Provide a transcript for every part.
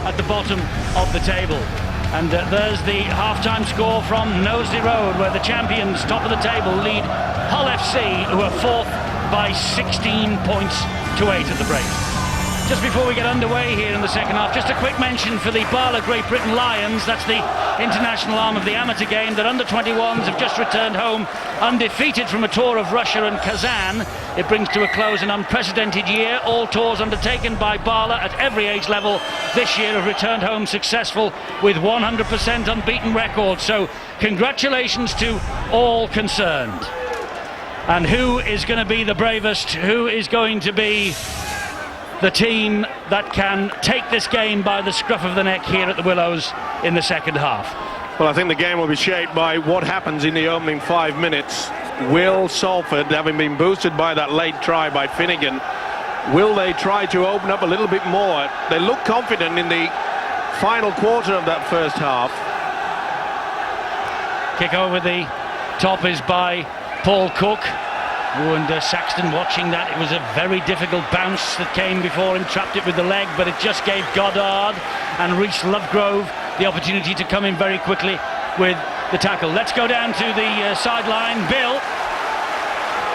at the bottom of the table. And there's the half-time score from Knowsley Road, where the champions, top of the table, lead Hull FC, who are fourth by 16 points to 8 at the break. Just before we get underway here in the second half, just a quick mention for the Bala Great Britain Lions. That's the international arm of the amateur game. That under-21s have just returned home undefeated from a tour of Russia and Kazan. It brings to a close an unprecedented year. All tours undertaken by Bala at every age level this year have returned home successful with 100% unbeaten records. So congratulations to all concerned. And who is going to be the bravest? Who is going to be the team that can take this game by the scruff of the neck here at the Willows in the second half? Well, I think the game will be shaped by what happens in the opening 5 minutes. Will Salford, having been boosted by that late try by Finnegan, will they try to open up a little bit more? They look confident in the final quarter of that first half. Kick over the top is by Paul Cook. And Saxton watching that. It was a very difficult bounce that came before him, trapped it with the leg, but it just gave Goddard and Rhys Lovegrove the opportunity to come in very quickly with the tackle. Let's go down to the sideline. Bill.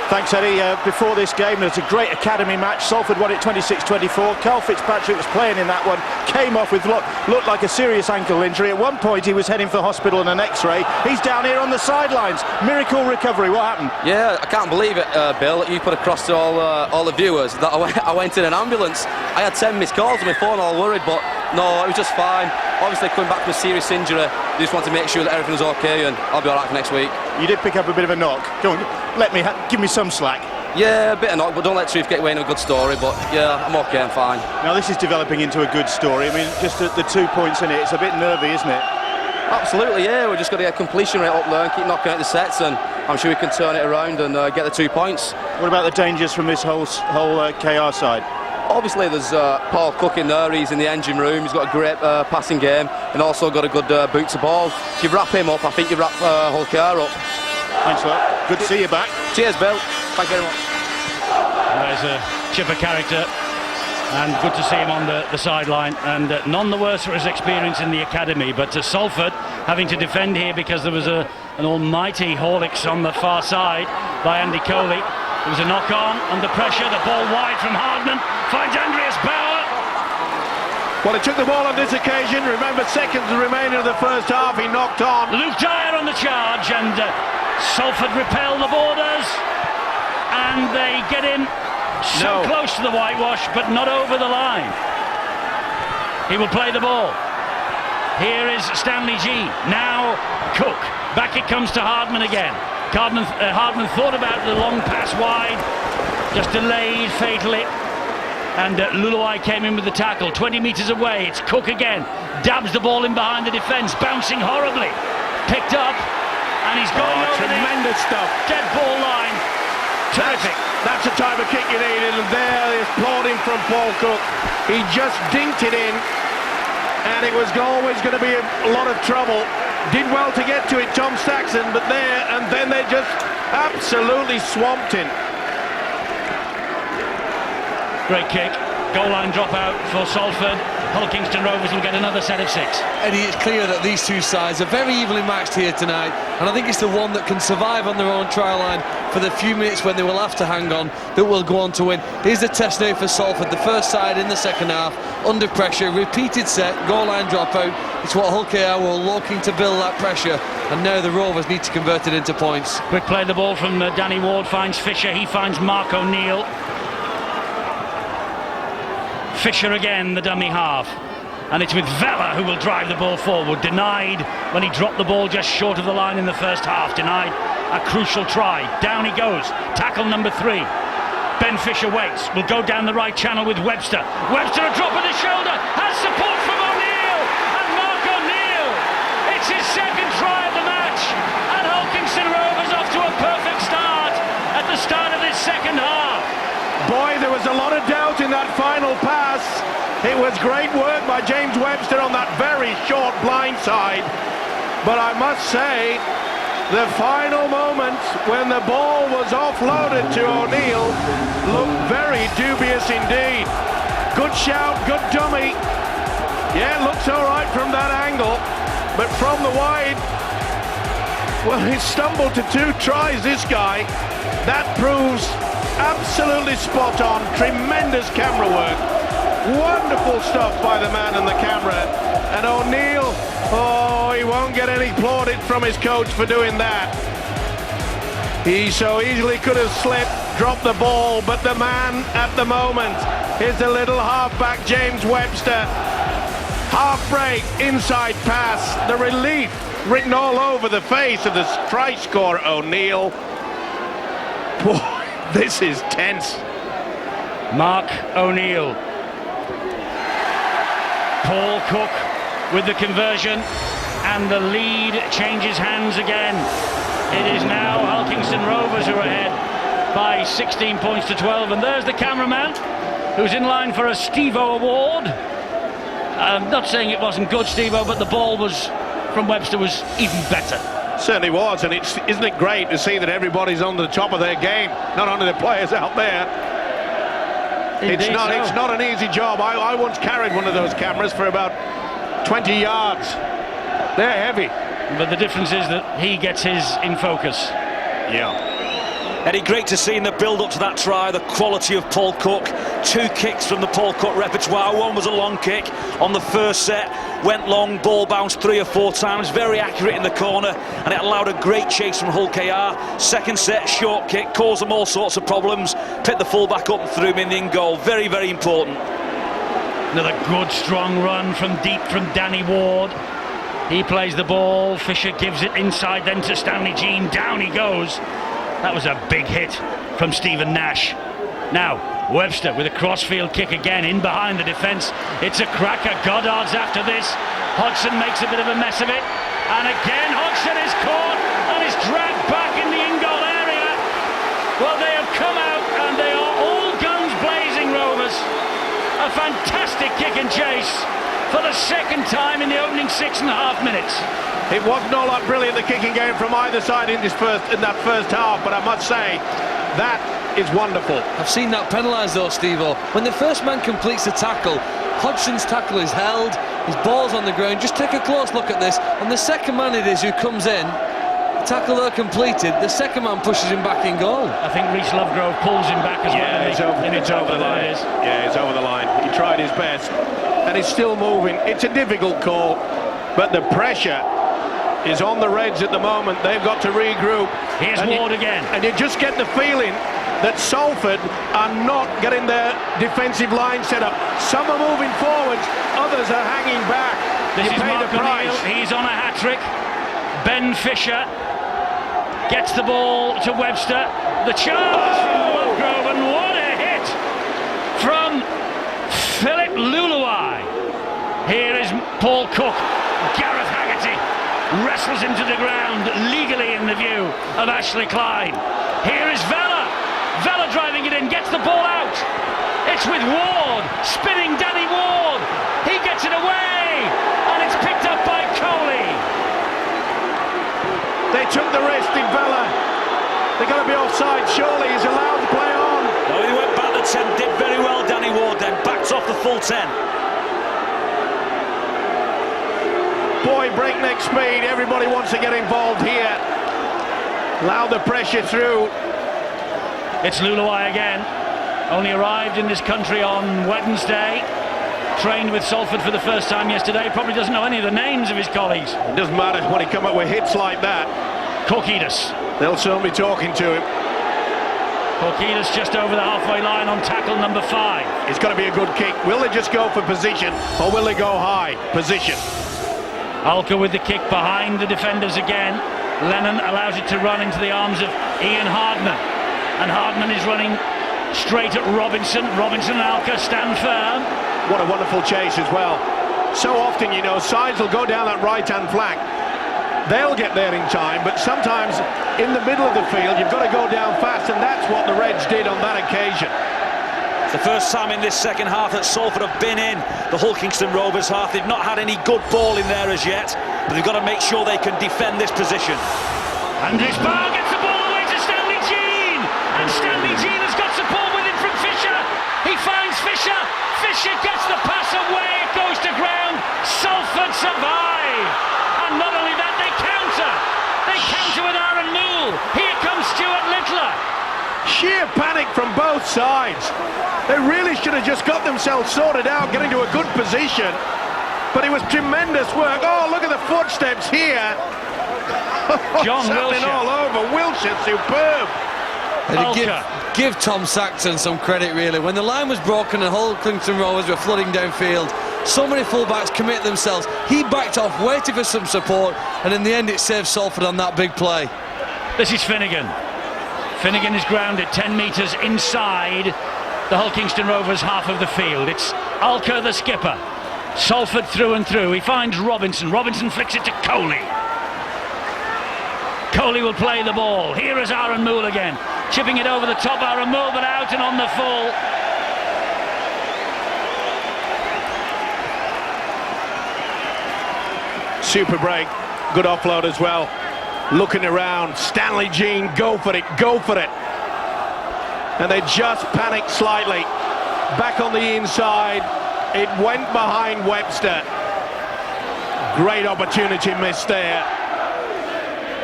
Thanks, Eddie. Before this game, there was a great academy match. Salford won it 26-24. Carl Fitzpatrick was playing in that one. Came off with looked like a serious ankle injury. At one point, he was heading for hospital and an X-ray. He's down here on the sidelines. Miracle recovery. What happened? Yeah, I can't believe it, Bill. You put across to all the viewers that I went in an ambulance. I had 10 missed calls on my phone, all worried, but no, it was just fine. Obviously, coming back from a serious injury, they just want to make sure that everything was okay, and I'll be all right for next week. You did pick up a bit of a knock. Go on, give me some slack. Yeah, a bit of knock, but don't let truth get away in a good story. But yeah, I'm okay, I'm fine. Now this is developing into a good story. I mean, just the 2 points in it, it's a bit nervy, isn't it? Absolutely, yeah. We're just got to get completion rate up there and keep knocking out the sets, and I'm sure we can turn it around and get the 2 points. What about the dangers from this whole KR side? Obviously, there's Paul Cook in there. He's in the engine room. He's got a great passing game and also got a good boot to ball. If you wrap him up, I think you wrap whole KR up. Thanks a lot. Good to see you back. Cheers, Bill. Thank you very much. There's a chipper character, and good to see him on the sideline, and none the worse for his experience in the academy. But Salford having to defend here because there was an almighty Horlicks on the far side by Andy Coley. There was a knock on, under pressure, the ball wide from Hardman, finds Andreas Bauer. Well, he took the ball on this occasion. Remember, seconds remaining of the first half, he knocked on. Luke Dyer on the charge, and Salford repel the borders, and they get in so close to the whitewash, but not over the line. He will play the ball. Here is Stanley G. Now Cook. Back it comes to Hardman again. Hardman thought about the long pass wide, just delayed fatally, and Luluai came in with the tackle. 20 metres away, it's Cook again, dabs the ball in behind the defence, bouncing horribly, picked up, and he's going over tremendous stuff. Dead ball line. Terrific. That's the type of kick you needed, and there is applauding from Paul Cook. He just dinked it in, and it was always going to be a lot of trouble. Did well to get to it, Tom Saxon, but then they just absolutely swamped him. Great kick. Goal line dropout for Salford. Hull Kingston Rovers will get another set of 6. Eddie, it's clear that these two sides are very evenly matched here tonight, and I think it's the one that can survive on their own try line for the few minutes when they will have to hang on that will go on to win. Here's the test now for Salford, the first side in the second half, under pressure, repeated set, goal line dropout. It's what Hull KR were looking to build that pressure, and now the Rovers need to convert it into points. Quick play the ball from Danny Ward, finds Fisher, he finds Mark O'Neill. Fisher again, the dummy half, and it's with Vella who will drive the ball forward. Denied when he dropped the ball just short of the line in the first half. Denied a crucial try. Down he goes. Tackle number 3. Ben Fisher waits. Will go down the right channel with Webster. Webster a drop of the shoulder. Has support from O'Neill. And Mark O'Neill. It's his second try of the match. And Hull Kingston Rovers off to a perfect start at the start of this second half. Boy, there was a lot of doubt in that final pass. It was great work by James Webster on that very short blind side. But I must say, the final moment when the ball was offloaded to O'Neill looked very dubious indeed. Good shout, good dummy, Yeah, it looks all right from that angle, but from the wide, well, he's stumbled to 2 tries, this guy. That proves absolutely spot on. Tremendous camera work. Wonderful stuff by the man in the camera. And O'Neill, oh, he won't get any plaudit from his coach for doing that. He so easily could have slipped, dropped the ball, but the man at the moment is the little halfback James Webster. Half break, inside pass, the relief written all over the face of the try scorer O'Neill. Boy, this is tense. Mark O'Neill. Paul Cook with the conversion, and the lead changes hands again. It is now Hull Kingston Rovers who are ahead by 16 points to 12, and there's the cameraman who's in line for a Steve-O award. I'm not saying it wasn't good, Steve-O, but the ball was from Webster was even better. Certainly was, and isn't it great to see that everybody's on the top of their game, not only the players out there. It's not an easy job. I once carried one of those cameras for about 20 yards. They're heavy. But the difference is that he gets his in focus. Yeah. Eddie, great to see in the build-up to that try the quality of Paul Cook. 2 kicks from the Paul Cook repertoire. One was a long kick on the first set, went long, ball bounced 3 or 4 times, very accurate in the corner, and it allowed a great chase from Hull KR. Second set, short kick, caused them all sorts of problems, picked the full-back up and threw him in goal. Very, very important. Another good, strong run from deep from Danny Ward. He plays the ball, Fisher gives it inside then to Stanley Jean, down he goes. That was a big hit from Stephen Nash. Now, Webster with a crossfield kick again, in behind the defence. It's a cracker. Goddard's after this. Hodgson makes a bit of a mess of it. And again, Hodgson is caught and is dragged back in the in-goal area. Well, they have come out and they are all guns blazing, Rovers. A fantastic kick and chase for the second time in the opening 6.5 minutes. It wasn't all that brilliant, the kicking game from either side in that first half, but I must say, that is wonderful. I've seen that penalised though, Steve-O. When the first man completes the tackle, Hodgson's tackle is held, his ball's on the ground. Just take a close look at this, and the second man it is who comes in, the tackle there completed, the second man pushes him back in goal. I think Reece Lovegrove pulls him back as well. It's over the line. Yeah, it's over the line. He tried his best, and he's still moving. It's a difficult call, but the pressure is on the Reds at the moment. They've got to regroup. Here's Ward again. And you just get the feeling that Salford are not getting their defensive line set up. Some are moving forwards, others are hanging back. This is Mark O'Neill. price. He's on a hat-trick. Ben Fisher gets the ball to Webster. The charge from Lovegrove, and what a hit from Philip Luluai. Here is Paul Cook. Gareth Haggerty wrestles him to the ground, legally in the view of Ashley Klein. Here is Vela. Vela driving it in, gets the ball out. It's with Ward, spinning Danny Ward. He gets it away, and it's picked up by Coley. They took the risk, did Vela. They're going to be offside, surely. He's allowed to play on. No, he went back to 10, did very well, Danny Ward, then backs off the full 10. Boy, breakneck speed. Everybody wants to get involved here. Allow the pressure through. It's Luluai again. Only arrived in this country on Wednesday. Trained with Salford for the first time yesterday. Probably doesn't know any of the names of his colleagues. It doesn't matter when he come up with hits like that. Korkidas. They'll soon be talking to him. Korkidas just over the halfway line on tackle number 5. It's got to be a good kick. Will they just go for position, or will they go high? Position. Alka with the kick behind the defenders again. Lennon allows it to run into the arms of Ian Hardman. And Hardman is running straight at Robinson. Robinson and Alka stand firm. What a wonderful chase as well. So often, you know, sides will go down that right-hand flank. They'll get there in time, but sometimes in the middle of the field, you've got to go down fast, and that's what the Reds did on that occasion. It's the first time in this second half that Salford have been in the Hull Kingston Rovers half. They've not had any good ball in there as yet, but they've got to make sure they can defend this position. Andrews Barr gets the ball away to Stanley Jean, and Stanley Jean has got support with him from Fisher. He finds Fisher. Fisher gets the pass away. It goes to ground. both sides. They really should have just got themselves sorted out, getting to a good position. But it was tremendous work. Oh, look at the footsteps here. John Something Wilshere. all over. Wilshere, superb. And give Tom Saxton some credit, really. When the line was broken and Hull Kingston Rovers were flooding downfield, so many fullbacks commit themselves. He backed off, waited for some support, and in the end it saved Salford on that big play. This is Finnegan. Finnegan is grounded 10 metres inside the Hull Kingston Rovers half of the field. It's Alker, the skipper. Salford through and through. He finds Robinson. Robinson flicks it to Coley. Coley will play the ball. Here is Aaron Moole again. Chipping it over the top. Aaron Moole, but out and on the full. Super break. Good offload as well. Looking around. Stanley Jean, go for it, go for it. And they just panicked slightly. Back on the inside. It went behind Webster. Great opportunity missed there.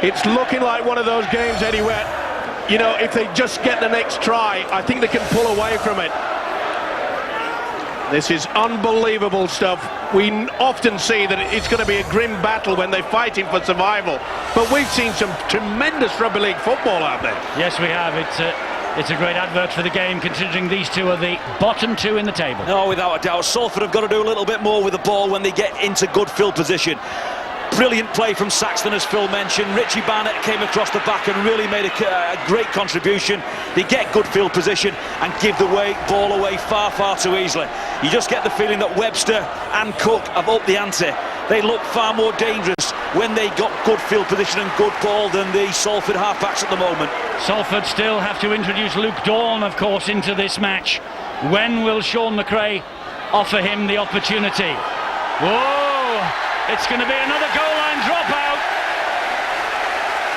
It's looking like one of those games, Eddie, where, you know, if they just get the next try, I think they can pull away from it. This is unbelievable stuff. We often see that it's going to be a grim battle when they're fighting for survival. But we've seen some tremendous rugby league football out there. Yes, we have. It's a great advert for the game, considering these two are the bottom two in the table. No, without a doubt. Salford have got to do a little bit more with the ball when they get into good field position. Brilliant play from Saxton, as Phil mentioned. Richie Barnett came across the back and really made a great contribution. They get good field position and give the ball away far, far too easily. You just get the feeling that Webster and Cook have upped the ante. They look far more dangerous when they got good field position and good ball than the Salford halfbacks at the moment. Salford still have to introduce Luke Dawn, of course, into this match. When will Sean McRae offer him the opportunity? Whoa! It's going to be another goal line dropout.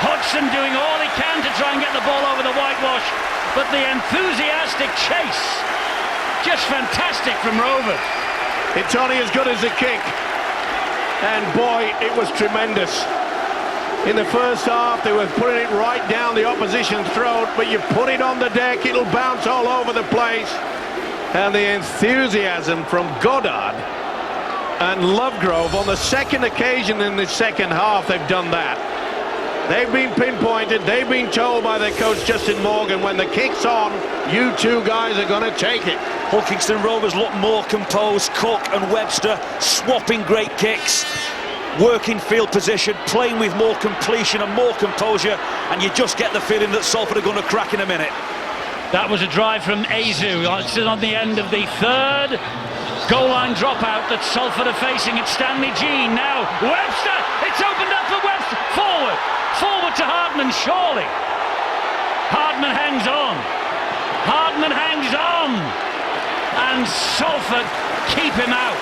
Hodgson doing all he can to try and get the ball over the whitewash, but the enthusiastic chase, just fantastic from Rovers. It's only as good as a kick. And boy, it was tremendous. In the first half, they were putting it right down the opposition's throat, but you put it on the deck, it'll bounce all over the place. And the enthusiasm from Goddard and Lovegrove on the second occasion in the second half, they've done that. They've been pinpointed, they've been told by their coach Justin Morgan, when the kick's on, you two guys are going to take it. Hull Kingston Rovers look more composed. Cook and Webster swapping great kicks, working field position, playing with more completion and more composure, and you just get the feeling that Salford are going to crack in a minute. That was a drive from Azu. It's on the end of the third goal line dropout that Salford are facing. It's Stanley Jean now. Webster! It's opened up for Webster. Forward to Hardman, surely. Hardman hangs on. Hardman hangs on. And Salford keep him out.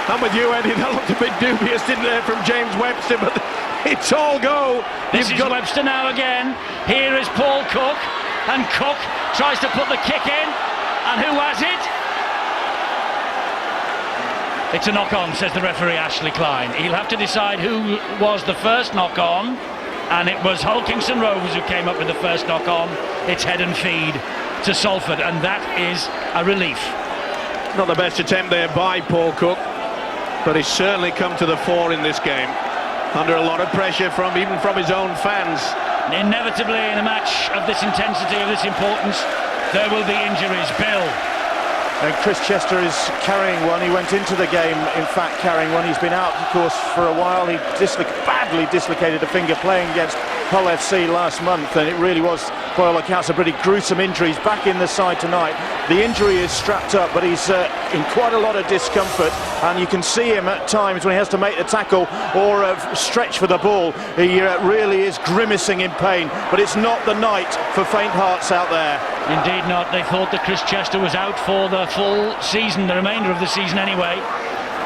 I'm with you, Eddie. That looked a bit dubious, didn't it, from James Webster, but it's all go. This is Webster now again. Here is Paul Cook. And Cook tries to put the kick in. And who has it? It's a knock-on, says the referee Ashley Klein. He'll have to decide who was the first knock-on, and it was Hull Kingston Rovers who came up with the first knock-on. It's head and feed to Salford, and that is a relief. Not the best attempt there by Paul Cook, but he's certainly come to the fore in this game, under a lot of pressure even from his own fans. Inevitably, in a match of this intensity, of this importance, there will be injuries. Bill. And Chris Chester is carrying one. He went into the game, in fact, carrying one. He's been out, of course, for a while. He badly dislocated a finger playing against Hull FC last month, and it really was, by all accounts, a pretty gruesome injury. He's back in the side tonight. The injury is strapped up, but he's in quite a lot of discomfort, and you can see him at times when he has to make the tackle or stretch for the ball. He really is grimacing in pain, but it's not the night for faint hearts out there. Indeed not. They thought that Chris Chester was out for the full season, the remainder of the season anyway.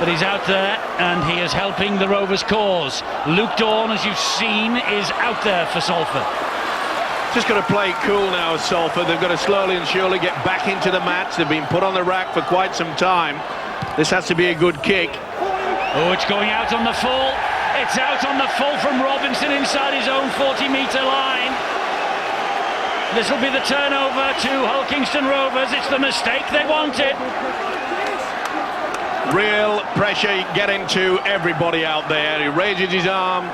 But he's out there and he is helping the Rovers' cause. Luke Dawn, as you've seen, is out there for Salford. Just got to play cool now, Salford. They've got to slowly and surely get back into the match. They've been put on the rack for quite some time. This has to be a good kick. Oh, it's going out on the full. It's out on the full from Robinson inside his own 40-metre line. This will be the turnover to Hull Kingston Rovers. It's the mistake they wanted. Real pressure getting to everybody out there. He raises his arm.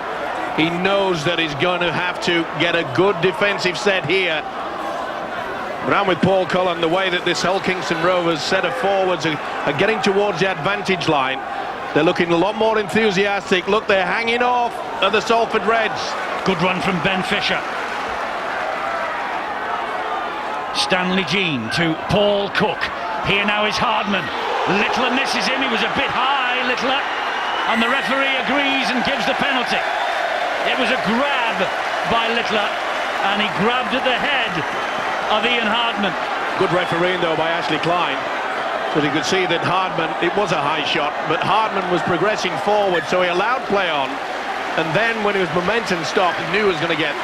He knows that he's going to have to get a good defensive set here. But I'm with Paul Cullen, the way that this Hull Kingston Rovers set of forwards are getting towards the advantage line. They're looking a lot more enthusiastic. Look, they're hanging off at the Salford Reds. Good run from Ben Fisher. Stanley Jean to Paul Cook. Here now is Hardman. Littler misses him. He was a bit high, Littler. And the referee agrees and gives the penalty. It was a grab by Littler, and he grabbed at the head of Ian Hardman. Good refereeing though by Ashley Klein, because you could see that Hardman, it was a high shot, but Hardman was progressing forward, so he allowed play on, and then when his momentum stopped, he knew he was going to get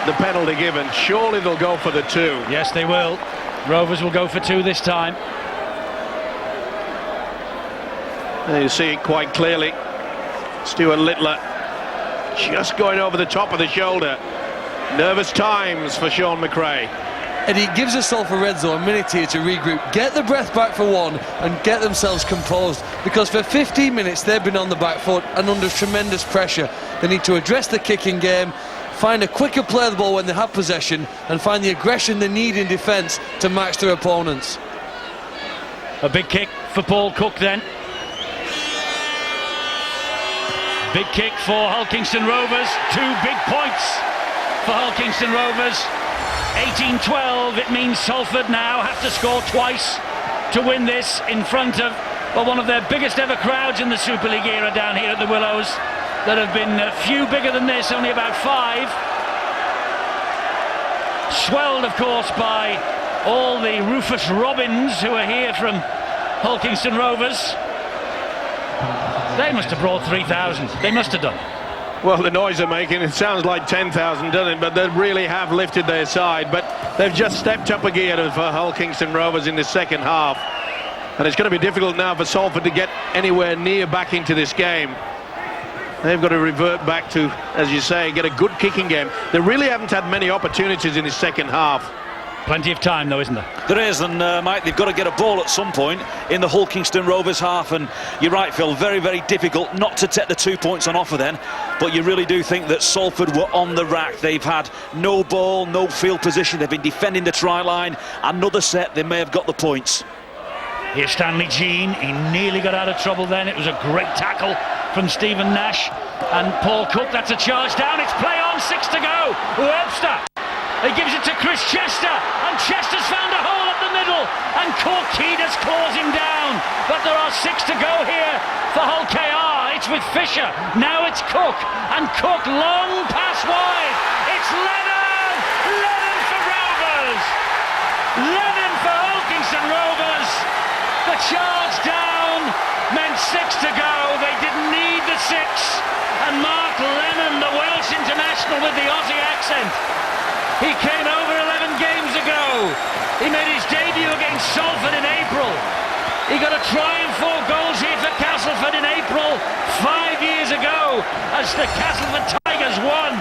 the penalty given. Surely they'll go for the 2. Yes, they will. Rovers will go for 2 this time. There you see it quite clearly. Stuart Littler just going over the top of the shoulder. Nervous times for Sean McRae. And he gives the Salford Reds though a minute here to regroup, get the breath back for one, and get themselves composed, because for 15 minutes they've been on the back foot and under tremendous pressure. They need to address the kicking game, find a quicker play of the ball when they have possession, and find the aggression they need in defence to match their opponents. A big kick for Paul Cook then. Big kick for Hull Kingston Rovers. 2 big points for Hull Kingston Rovers. 18-12. It means Salford now have to score twice to win this in front of, well, one of their biggest ever crowds in the Super League era down here at the Willows. That have been a few bigger than this, only about 5. Swelled, of course, by all the Rufus Robins who are here from Hull Kingston Rovers. They must have brought 3,000. They must have done. Well, the noise they're making, it sounds like 10,000, doesn't it? But they really have lifted their side. But they've just stepped up a gear for Hull Kingston Rovers in the second half. And it's going to be difficult now for Salford to get anywhere near back into this game. They've got to revert back to, as you say, get a good kicking game. They really haven't had many opportunities in the second half. Plenty of time, though, isn't there? There is, and Mike, they've got to get a ball at some point in the Hull Kingston Rovers half, and you're right, Phil, very, very difficult not to take the 2 points on offer then, but you really do think that Salford were on the rack. They've had no ball, no field position, they've been defending the try line. Another set, they may have got the points. Here's Stanley Jean. He nearly got out of trouble then. It was a great tackle from Stephen Nash. And Paul Cook, that's a charge down. It's play on, 6 to go. Webster. He gives it to Chris Chester, and Chester's found a hole up the middle, and Corkidas claws him down. But there are 6 to go here for Hull KR. It's with Fisher. Now it's Cook, and Cook long pass wide. It's Lennon! Lennon for Rovers! Lennon for Hull Kingston Rovers! The charge down meant 6 to go. They didn't need the 6. And Mark Lennon, the Welsh international with the Aussie accent, he came over 11 games ago. He made his debut against Salford in April. He got a try and 4 goals here for Castleford in April 5 years ago as the Castleford Tigers won.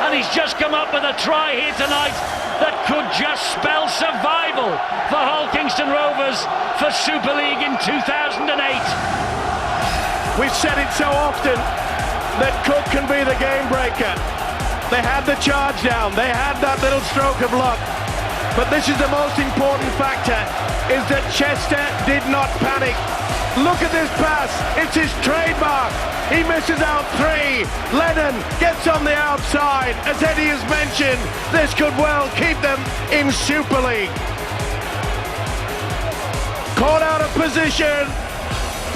And he's just come up with a try here tonight that could just spell survival for Hull Kingston Rovers for Super League in 2008. We've said it so often that Cook can be the game breaker. They had the charge down, they had that little stroke of luck. But this is the most important factor, is that Chester did not panic. Look at this pass, it's his trademark. He misses out 3. Lennon gets on the outside. As Eddie has mentioned, this could well keep them in Super League. Caught out of position.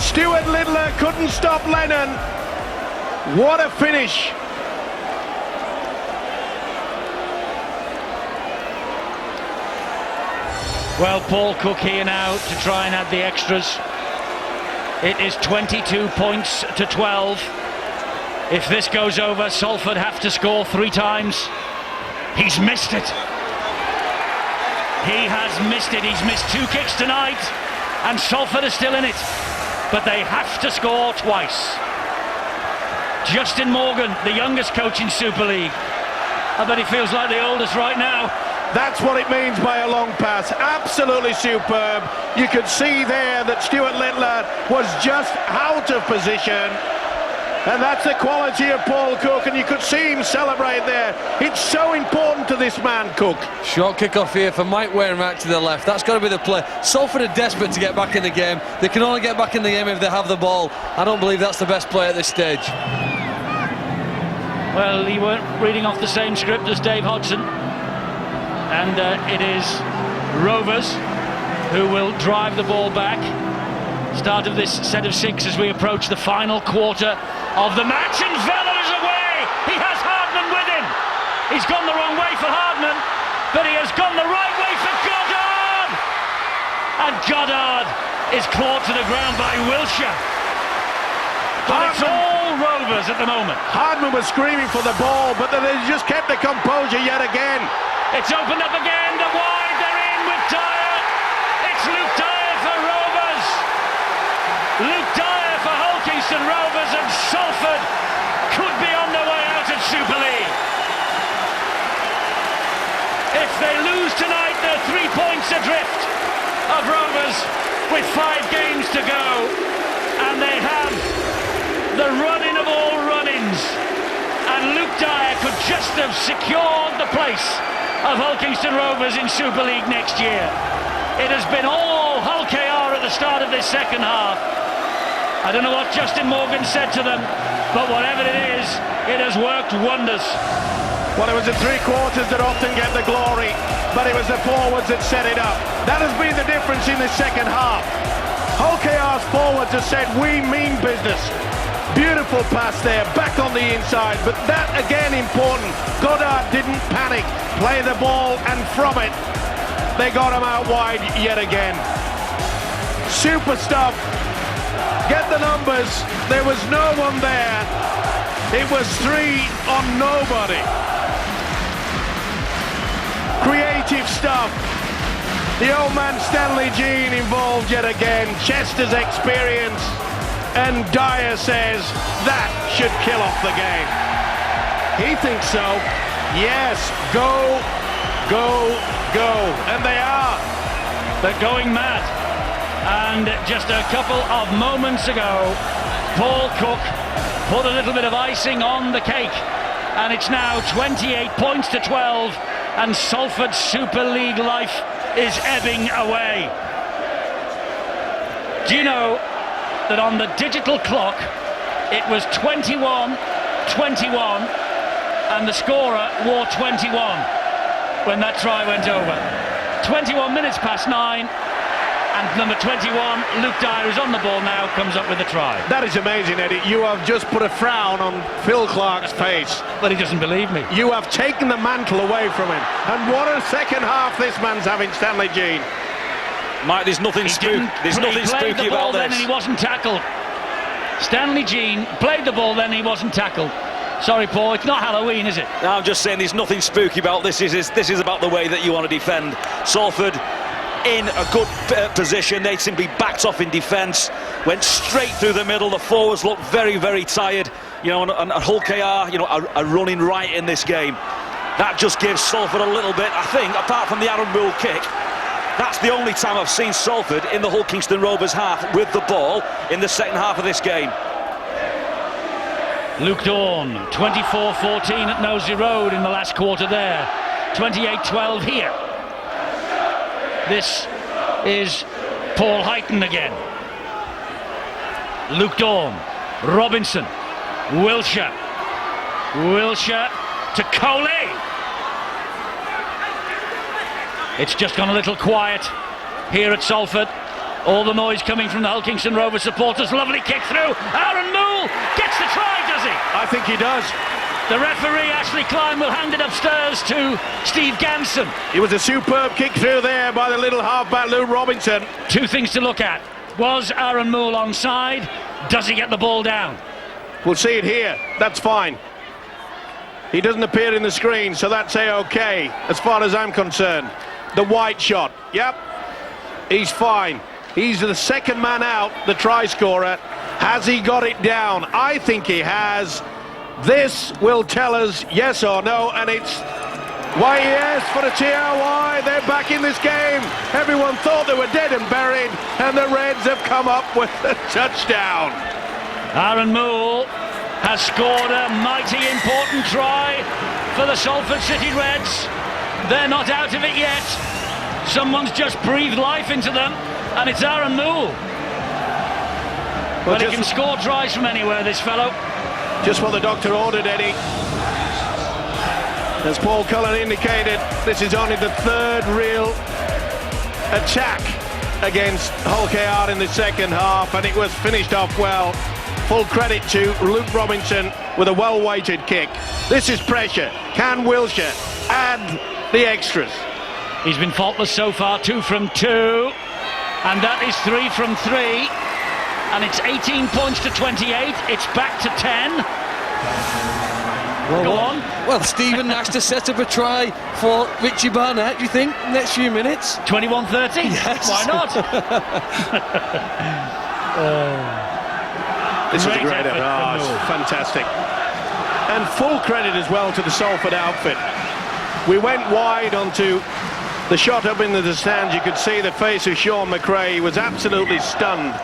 Stuart Littler couldn't stop Lennon. What a finish. Well, Paul Cook here now to try and add the extras. It is 22 points to 12. If this goes over, Salford have to score 3 times. He's missed it. He has missed it. He's missed 2 kicks tonight, and Salford are still in it. But they have to score twice. Justin Morgan, the youngest coach in Super League. I bet he feels like the oldest right now. That's what it means by a long pass. Absolutely superb. You could see there that Stuart Littler was just out of position. And that's the quality of Paul Cook, and you could see him celebrate there. It's so important to this man, Cook. Short kick-off here for Mike Wainwright to the left. That's got to be the play. Salford are desperate to get back in the game. They can only get back in the game if they have the ball. I don't believe that's the best play at this stage. Well, you weren't reading off the same script as Dave Hodgson. And it is Rovers who will drive the ball back. Start of this set of 6 as we approach the final quarter of the match, and Vela is away. He has Hardman with him. He's gone the wrong way for Hardman, but he has gone the right way for Goddard. And Goddard is clawed to the ground by Wilshire. But it's all Rovers at the moment. Hardman was screaming for the ball, but they just kept the composure yet again. It's opened up again, the wide, they're in with Dyer. It's Luke Dyer for Rovers. Luke Dyer for Kingston Rovers, and Salford could be on their way out of Super League. If they lose tonight, they're 3 points adrift of Rovers with 5 games to go, and they have the run-in of all run-ins, and Luke Dyer could just have secured the place of Kingston Rovers in Super League next year. It has been all Hull KR at the start of this second half. I don't know what Justin Morgan said to them, but whatever it is, it has worked wonders. Well, it was the 3 quarters that often get the glory, but it was the forwards that set it up. That has been the difference in the second half. Hull KR's forwards have said, we mean business. Beautiful pass there, back on the inside, but that again important. Goddard didn't panic, play the ball, and from it, they got him out wide yet again. Super stuff. Get the numbers. There was no one there. It was 3 on nobody. Creative stuff. The old man Stanley Jean involved yet again. Chester's experience. And Dyer says that should kill off the game. He thinks so. Yes, go, go, go. And they are. They're going mad. And just a couple of moments ago, Paul Cook put a little bit of icing on the cake, and it's now 28 points to 12, and Salford's Super League life is ebbing away. Do you know that on the digital clock it was 21-21, and the scorer wore 21 when that try went over? 21 minutes past 9. And number 21, Luke Dyer, is on the ball now, comes up with the try. That is amazing, Eddie. You have just put a frown on Phil Clark's face. But he doesn't believe me. You have taken the mantle away from him. And what a second half this man's having, Stanley Jean. Mike, there's nothing spooky. There's nothing spooky about this. Then and he wasn't tackled. Stanley Jean played the ball, then he wasn't tackled. Sorry, Paul, it's not Halloween, is it? No, I'm just saying there's nothing spooky about this. This is about the way that you want to defend. Salford in a good position. They simply backed off in defence, went straight through the middle. The forwards looked very, very tired. You know, and Hull KR, you know, are running right in this game. That just gives Salford a little bit, I think, apart from the Aaron Moore kick. That's the only time I've seen Salford in the Hull Kingston Rovers half with the ball in the second half of this game. Luke Dawn, 24-14 at Knowsley Road in the last quarter there. 28-12 here. This is Paul Heighton again. Luke Dawn, Robinson, Wilshire to Coley. It's just gone a little quiet here at Salford. All the noise coming from the Hull Kingston Rovers supporters. Lovely kick through. Aaron Moole gets the try, does he? I think he does. The referee, Ashley Klein, will hand it upstairs to Steve Ganson. It was a superb kick through there by the little halfback Lou Robinson. 2 things to look at. Was Aaron Moole onside? Does he get the ball down? We'll see it here. That's fine. He doesn't appear in the screen, so that's A-OK, as far as I'm concerned. The white shot. Yep. He's fine. He's the second man out, the try scorer. Has he got it down? I think he has. This will tell us yes or no, and it's Why, yes, for the TRY, they're back in this game. Everyone thought they were dead and buried, and the Reds have come up with a touchdown. Aaron Moole has scored a mighty important try for the Salford City Reds. They're not out of it yet. Someone's just breathed life into them, and it's Aaron Moole. Well, he can score tries from anywhere, this fellow. Just what the doctor ordered, Eddie. As Paul Cullen indicated, this is only the third real attack against Hull KR in the second half, and it was finished off well. Full credit to Luke Robinson with a well-weighted kick. This is pressure. Can Wilshire add the extras? He's been faultless so far, 2 from 2, and that is 3 from 3, and it's 18 points to 28. It's back to 10. Go on. Well, Stephen Nash to set up a try for Richie Barnett, do you think, next few minutes? 21-30? Yes. Why not? This is a great effort effort. from Moore. Fantastic. And full credit as well to the Salford outfit. We went wide onto the shot up into the stands. You could see the face of Sean McRae. He was absolutely stunned.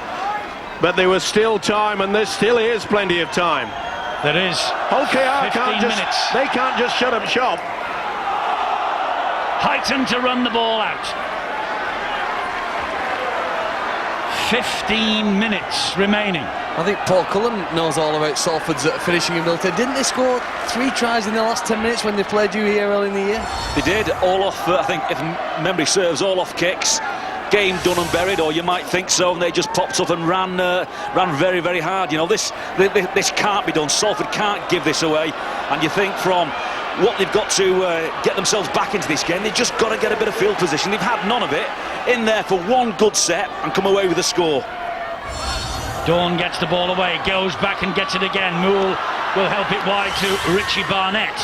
But there was still time, and there still is plenty of time. There is. Hull KR 15 minutes. they can't just shut up shop. Heighton to run the ball out. 15 minutes remaining. I think Paul Cullen knows all about Salford's finishing ability. Didn't they score 3 tries in the last 10 minutes when they played you here early in the year? They did, all off, I think, if memory serves, all off kicks. Game done and buried, or you might think so, and they just popped up and ran very, very hard. You know, this can't be done. Salford can't give this away, and you think from what they've got to get themselves back into this game, they've just got to get a bit of field position. They've had none of it. In there for one good set and come away with a score. Dawn gets the ball away, goes back and gets it again. Moole will help it wide to Richie Barnett.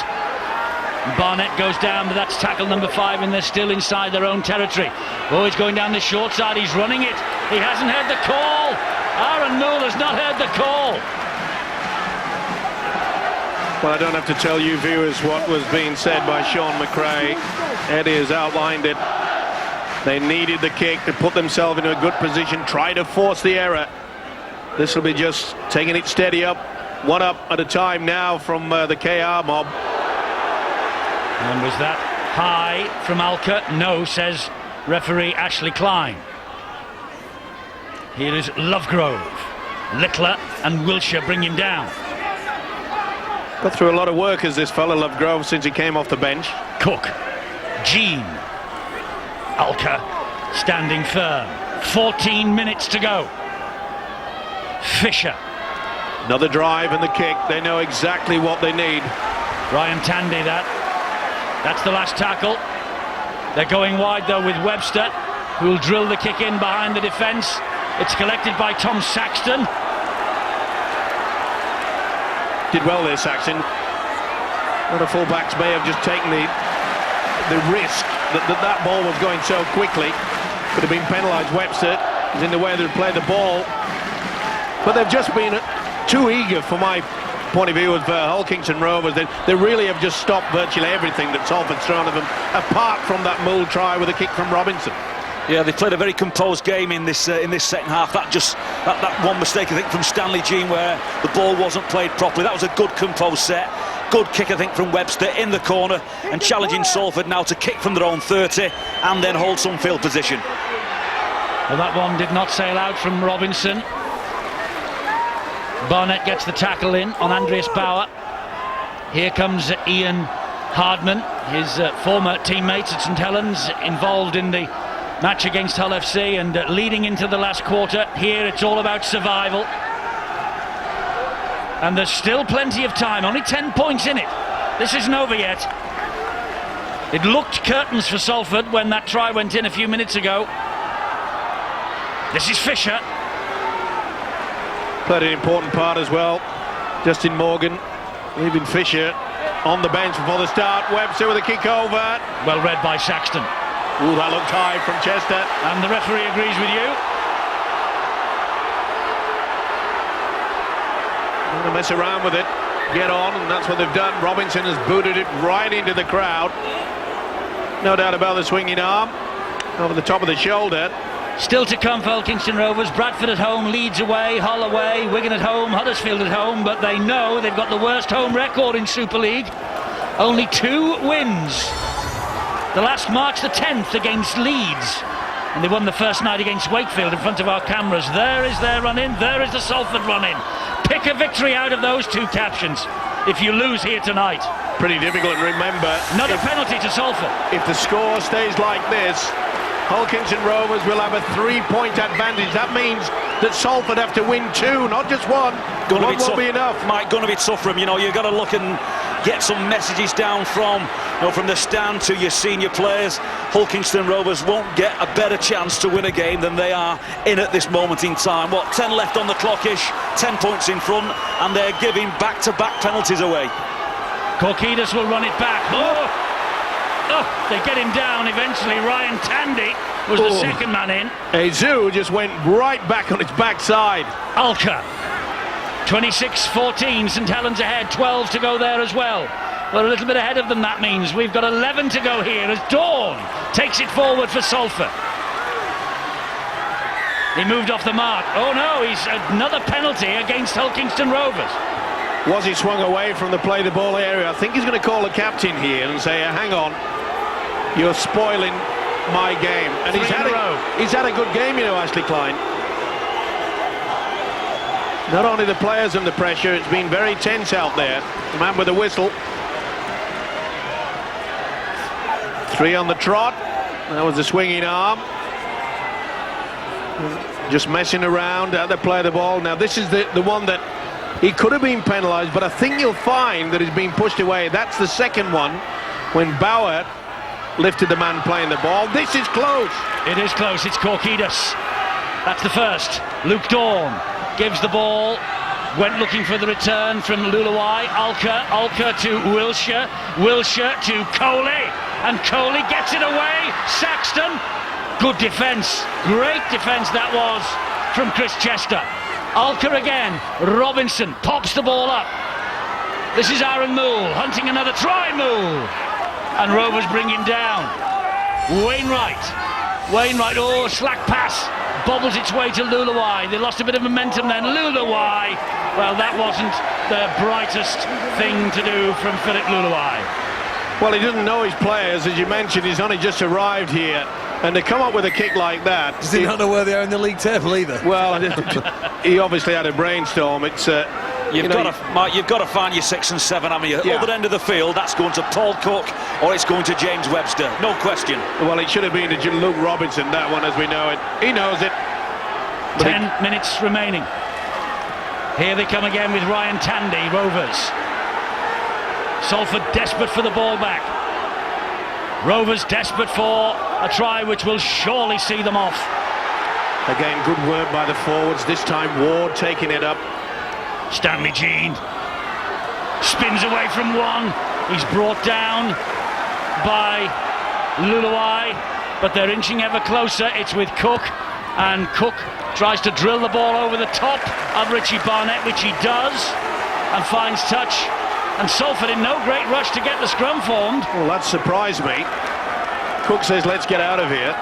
Barnett goes down, but that's tackle number 5, and they're still inside their own territory. Oh, he's going down the short side, he's running it. He hasn't heard the call. Aaron Moole has not heard the call. Well, I don't have to tell you viewers what was being said by Sean McRae. Eddie has outlined it. They needed the kick to put themselves into a good position, try to force the error. This will be just taking it steady up, one up at a time now from the KR mob. And was that high from Alka? No, says referee Ashley Klein. Here is Lovegrove. Littler and Wilshire bring him down. Got through a lot of work as this fella Lovegrove since he came off the bench. Cook. Jean. Alka standing firm. 14 minutes to go. Fisher. Another drive and the kick. They know exactly what they need. Ryan Tandy, that's the last tackle. They're going wide though with Webster, who will drill the kick in behind the defence. It's collected by Tom Saxton. Did well there, Saxton. One of fullbacks may have just taken the risk that ball was going so quickly. Could have been penalised. Webster is in the way they play the ball. But they've just been too eager, for my point of view, of Hull Kingston Rovers. They really have just stopped virtually everything that Salford's thrown at them, apart from that Moole try with a kick from Robinson. Yeah, they played a very composed game in this second half. That one mistake, I think, from Stanley Jean, where the ball wasn't played properly. That was a good composed set. Good kick, I think, from Webster in the corner, and challenging Salford now to kick from their own 30 and then hold some field position. Well, that one did not sail out from Robinson. Barnett gets the tackle in on Andreas Bauer. Here comes Ian Hardman, his former teammate at St Helens, involved in the match against Hull FC, and leading into the last quarter. Here it's all about survival. And there's still plenty of time, only 10 points in it. This isn't over yet. It looked curtains for Salford when that try went in a few minutes ago. This is Fisher. Played an important part as well. Justin Morgan leaving Fisher on the bench before the start. Webster with a kick over. Well read by Saxton. Ooh, that looked high from Chester. And the referee agrees with you. Don't mess around with it. get on, and that's what they've done. Robinson has booted it right into the crowd. No doubt about the swinging arm over the top of the shoulder. Still to come for Kingston Rovers. Bradford at home, Leeds away, Hull away, Wigan at home, Huddersfield at home, but they know they've got the worst home record in Super League. Only 2 wins. The last March the 10th against Leeds, and they won the first night against Wakefield in front of our cameras. There is their run-in, there is the Salford run-in. Pick a victory out of those 2 captions if you lose here tonight. Pretty difficult, remember. Another penalty to Salford. If the score stays like this, Kingston Rovers will have a 3-point advantage. That means that Salford have to win 2, not just 1. One won't be enough. Mike, going to be tough for him. You know, you've got to look and get some messages down from the stand to your senior players. Kingston Rovers won't get a better chance to win a game than they are in at this moment in time. 10 left on the clock-ish, 10 points in front, and they're giving back-to-back penalties away. Korkidas will run it back. They get him down eventually. Ryan Tandy was the second man in. Azu just went right back on its backside. Alka. 26-14, St Helens ahead, 12 to go there as well. We're a little bit ahead of them, that means. We've got 11 to go here as Dawn takes it forward for Salford. He moved off the mark. Oh no, he's another penalty against Kingston Rovers. Was he swung away from the play the ball area? I think he's going to call the captain here and say, hang on, you're spoiling my game. And he's had a good game, you know, Ashley Klein. Not only the players under pressure, it's been very tense out there. The man with the whistle. 3 on the trot. That was the swinging arm. Just messing around, how they play the ball. Now this is the one that he could have been penalised, but I think you'll find that he's been pushed away. That's the second one, when Bauer lifted the man playing the ball. This is close. It is close. It's Korkidas. That's the first. Luke Dawn gives the ball. Went looking for the return from Luluai. Alka to Wilshire. Wilshire to Coley. And Coley gets it away. Saxton. Good defence. Great defence that was from Chris Chester. Alka again. Robinson pops the ball up. This is Aaron Moole hunting another try. Moole. And Rovers bring him down. Wainwright, slack pass. Bobbles its way to Luluai. They lost a bit of momentum then. Luluai, well, that wasn't the brightest thing to do from Philip Luluai. Well, he didn't know his players, as you mentioned. He's only just arrived here, and to come up with a kick like that. Does he not know where they are in the league table either? Well, he obviously had a brainstorm. It's You've got to find your 6 and 7, haven't you? Yeah. Other end of the field, that's going to Paul Cook or it's going to James Webster. No question. Well, it should have been to Luke Robinson, that one, as we know it. He knows it. 10 minutes remaining. Here they come again with Ryan Tandy, Rovers. Salford desperate for the ball back. Rovers desperate for a try which will surely see them off. Again, good work by the forwards. This time Ward taking it up. Stanley Jean spins away from one. He's brought down by Luluai, but they're inching ever closer. It's with Cook, and Cook tries to drill the ball over the top of Richie Barnett, which he does, and finds touch. And Salford in no great rush to get the scrum formed. Well, that surprised me. Cook says, let's get out of here.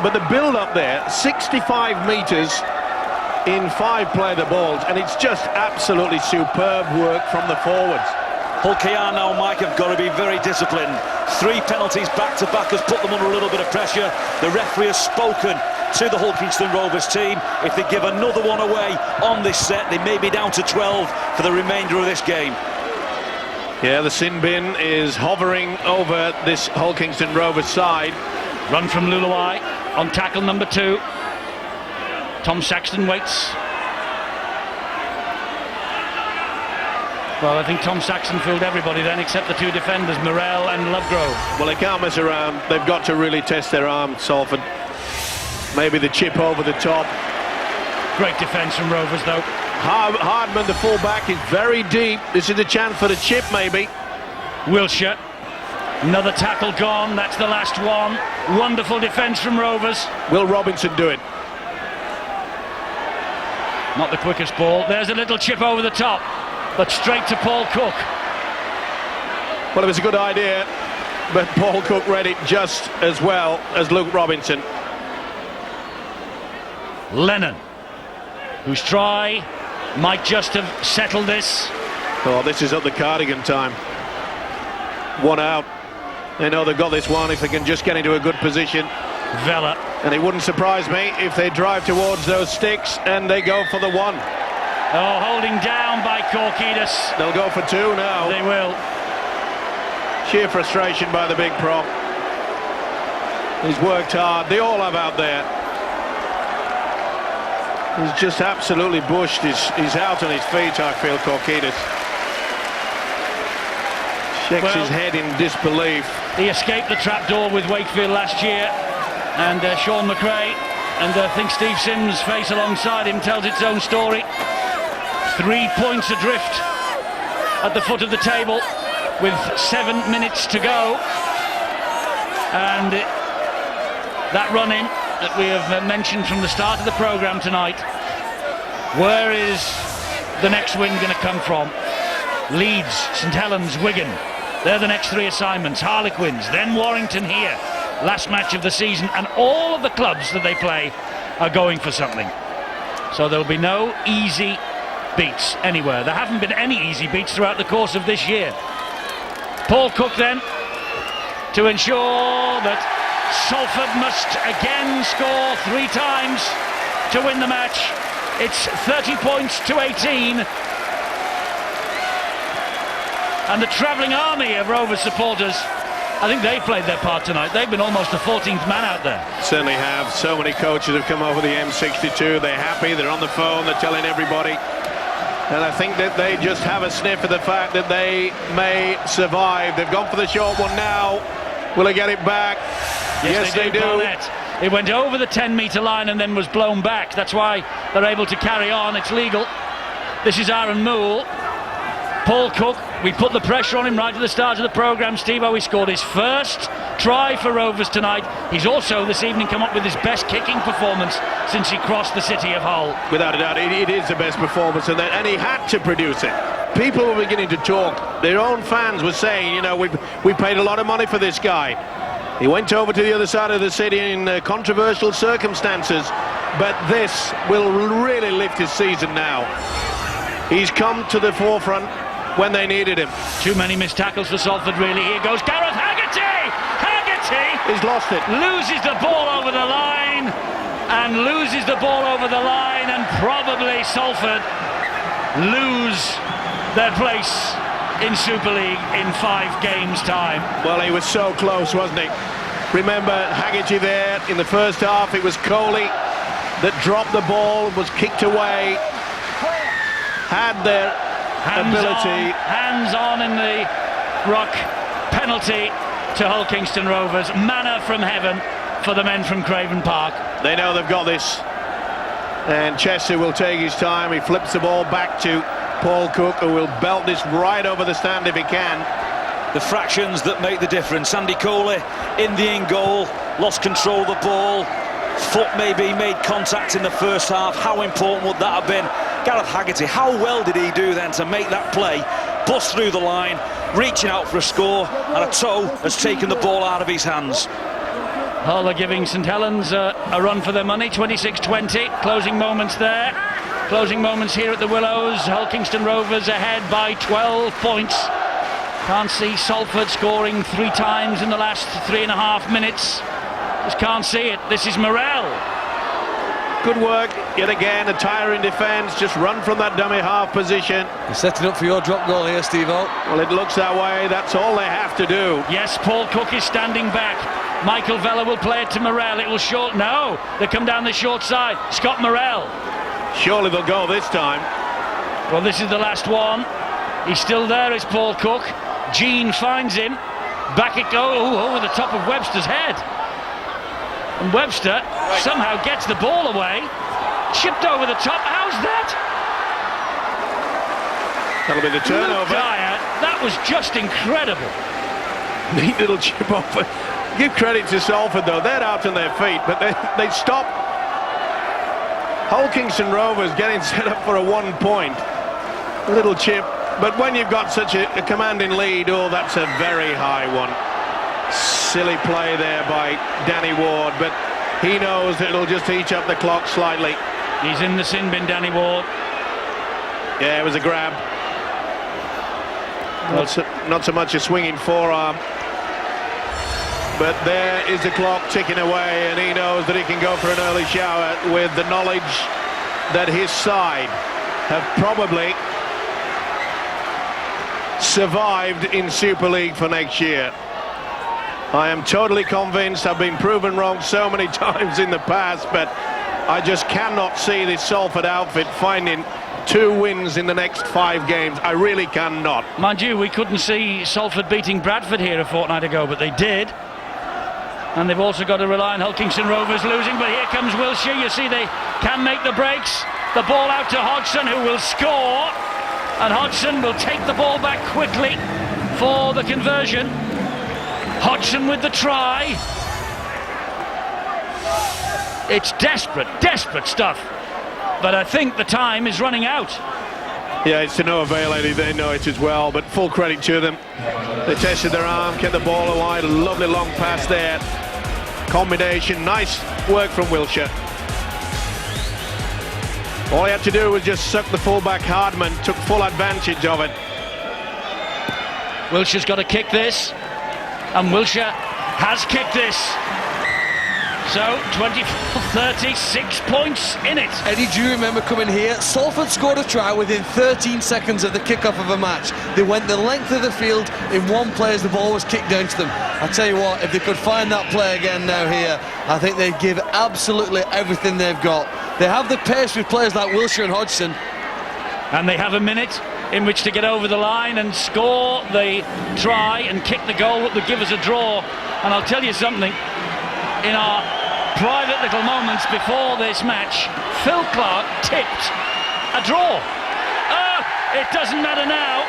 But the build up there, 65 metres in 5 play the balls, and it's just absolutely superb work from the forwards. Hull KR now, Mike, have got to be very disciplined. 3 penalties back-to-back has put them under a little bit of pressure. The referee has spoken to the Hull Kingston Rovers team. If they give another one away on this set, they may be down to 12 for the remainder of this game. Yeah, the sin bin is hovering over this Hull Kingston Rovers side. Run from Luluai on tackle number 2. Tom Saxton waits. Well, I think Tom Saxton fooled everybody then, except the 2 defenders, Morell and Lovegrove. Well, they can't mess around. They've got to really test their arm, Salford. Maybe the chip over the top. Great defence from Rovers, though. Hardman, the full-back, is very deep. This is a chance for the chip, maybe. Wilshire. Another tackle gone. That's the last one. Wonderful defence from Rovers. Will Robinson do it? Not the quickest ball. There's a little chip over the top. but straight to Paul Cook. Well, it was a good idea, but Paul Cook read it just as well as Luke Robinson. Lennon, whose try might just have settled this. Oh, this is up the Cardigan time. One out. They know they've got this one if they can just get into a good position. Vela. And it wouldn't surprise me if they drive towards those sticks and they go for the one. Oh, holding down by Korkidis. They'll go for two now. They will. Sheer frustration by the big prop. He's worked hard. They all have out there. He's just absolutely bushed. He's out on his feet, I feel, Korkidis. Shakes his head in disbelief. He escaped the trapdoor with Wakefield last year, and Sean McRae, and I think Steve Sims' face alongside him tells its own story. 3 points adrift at the foot of the table with 7 minutes to go, and that run-in that we have mentioned from the start of the programme tonight. Where is the next win going to come from? Leeds, St Helens, Wigan. They're the next 3 assignments. Harlequins, then Warrington here. Last match of the season, and all of the clubs that they play are going for something. So there'll be no easy beats anywhere. There haven't been any easy beats throughout the course of this year. Paul Cook then, to ensure that Salford must again score 3 times to win the match. It's 30 points to 18. And the travelling army of Rovers supporters, I think they played their part tonight. They've been almost the 14th man out there. Certainly have. So many coaches have come over the M62. They're happy, they're on the phone, they're telling everybody. And I think that they just have a sniff of the fact that they may survive. They've gone for the short one now. Will they get it back? Yes, they do. Barnett. It went over the 10-metre line and then was blown back. That's why they're able to carry on. It's legal. This is Aaron Moole. Paul Cook, we put the pressure on him right at the start of the programme, Steve-O. He scored his first try for Rovers tonight. He's also this evening come up with his best kicking performance since he crossed the city of Hull. Without a doubt, it is the best performance, and he had to produce it. People were beginning to talk. Their own fans were saying, you know, we paid a lot of money for this guy. He went over to the other side of the city in controversial circumstances, but this will really lift his season now. He's come to the forefront when they needed him. Too many missed tackles for Salford, really. Here goes Gareth Haggerty! Haggerty! He's lost it. Loses the ball over the line, and loses the ball over the line, and probably Salford lose their place in Super League in 5 games' time. Well, he was so close, wasn't he? Remember Haggerty there in the first half. It was Coley that dropped the ball, was kicked away, had their ability. Hands on in the ruck. Penalty to Hull Kingston Rovers. Manna from heaven for the men from Craven Park. They know they've got this. And Chester will take his time. He flips the ball back to Paul Cook, who will belt this right over the stand if he can. The fractions that make the difference. Andy Coley in the in goal, lost control of the ball. Foot maybe made contact in the first half. How important would that have been? Gareth Haggerty, how well did he do then to make that play? Bust through the line, reaching out for a score, and a toe has taken the ball out of his hands. Hull are giving St Helens a run for their money, 26-20. Closing moments there. Closing moments here at the Willows. Hull Kingston Rovers ahead by 12 points. Can't see Salford scoring 3 times in the last 3.5 minutes. Just can't see it. This is Morel. Good work yet again. A tiring defence. Just run from that dummy half position. You're setting up for your drop goal here, Steve-O. Well, it looks that way. That's all they have to do. Yes, Paul Cook is standing back. Michael Vela will play it to Morel. It will short. No, they come down the short side. Scott Morel. Surely they'll go this time. Well, this is the last one. He's still there, is Paul Cook. Jean finds him. Back it goes. Over the top of Webster's head. And Webster somehow gets the ball away. Chipped over the top. How's that? That'll be the turnover. Luke Dyer, that was just incredible. Neat little chip off. Give credit to Salford, though. They're out on their feet, but they stop. Hull Kingston Rovers getting set up for a 1 point. A little chip But when you've got such a commanding lead, oh, that's a very high one. Silly play there by Danny Ward, but he knows that it'll just eat up the clock slightly. He's in the sin bin, Danny Ward. Yeah, it was a grab. Not so much a swinging forearm. But there is the clock ticking away, and he knows that he can go for an early shower with the knowledge that his side have probably survived in Super League for next year. I am totally convinced. I've been proven wrong so many times in the past, but I just cannot see this Salford outfit finding 2 wins in the next 5 games. I really cannot. Mind you, we couldn't see Salford beating Bradford here a fortnight ago, but they did. And they've also got to rely on Hull Kingston Rovers losing, but here comes Wilshire. You see they can make the breaks. The ball out to Hodgson, who will score. And Hodgson will take the ball back quickly for the conversion. Hodgson with the try. It's desperate, desperate stuff. But I think the time is running out. Yeah, it's to no avail, Eddie. They know it as well, but full credit to them. They tested their arm, kept the ball alive. Lovely long pass there. Combination, nice work from Wilshire. All he had to do was just suck the fullback Hardman, took full advantage of it. Wilshire's got to kick this, and Wilshire has kicked this. So 24-36 points in it. Eddie, do you remember coming here? Salford scored a try within 13 seconds of the kick-off of a match. They went the length of the field in one play as the ball was kicked down to them. I tell you what, if they could find that play again now here, I think they'd give absolutely everything they've got. They have the pace with players like Wilshire and Hodgson. And they have a minute in which to get over the line and score the try and kick the goal that would give us a draw. And I'll tell you something, in our private little moments before this match, Phil Clark tipped a draw. It doesn't matter now.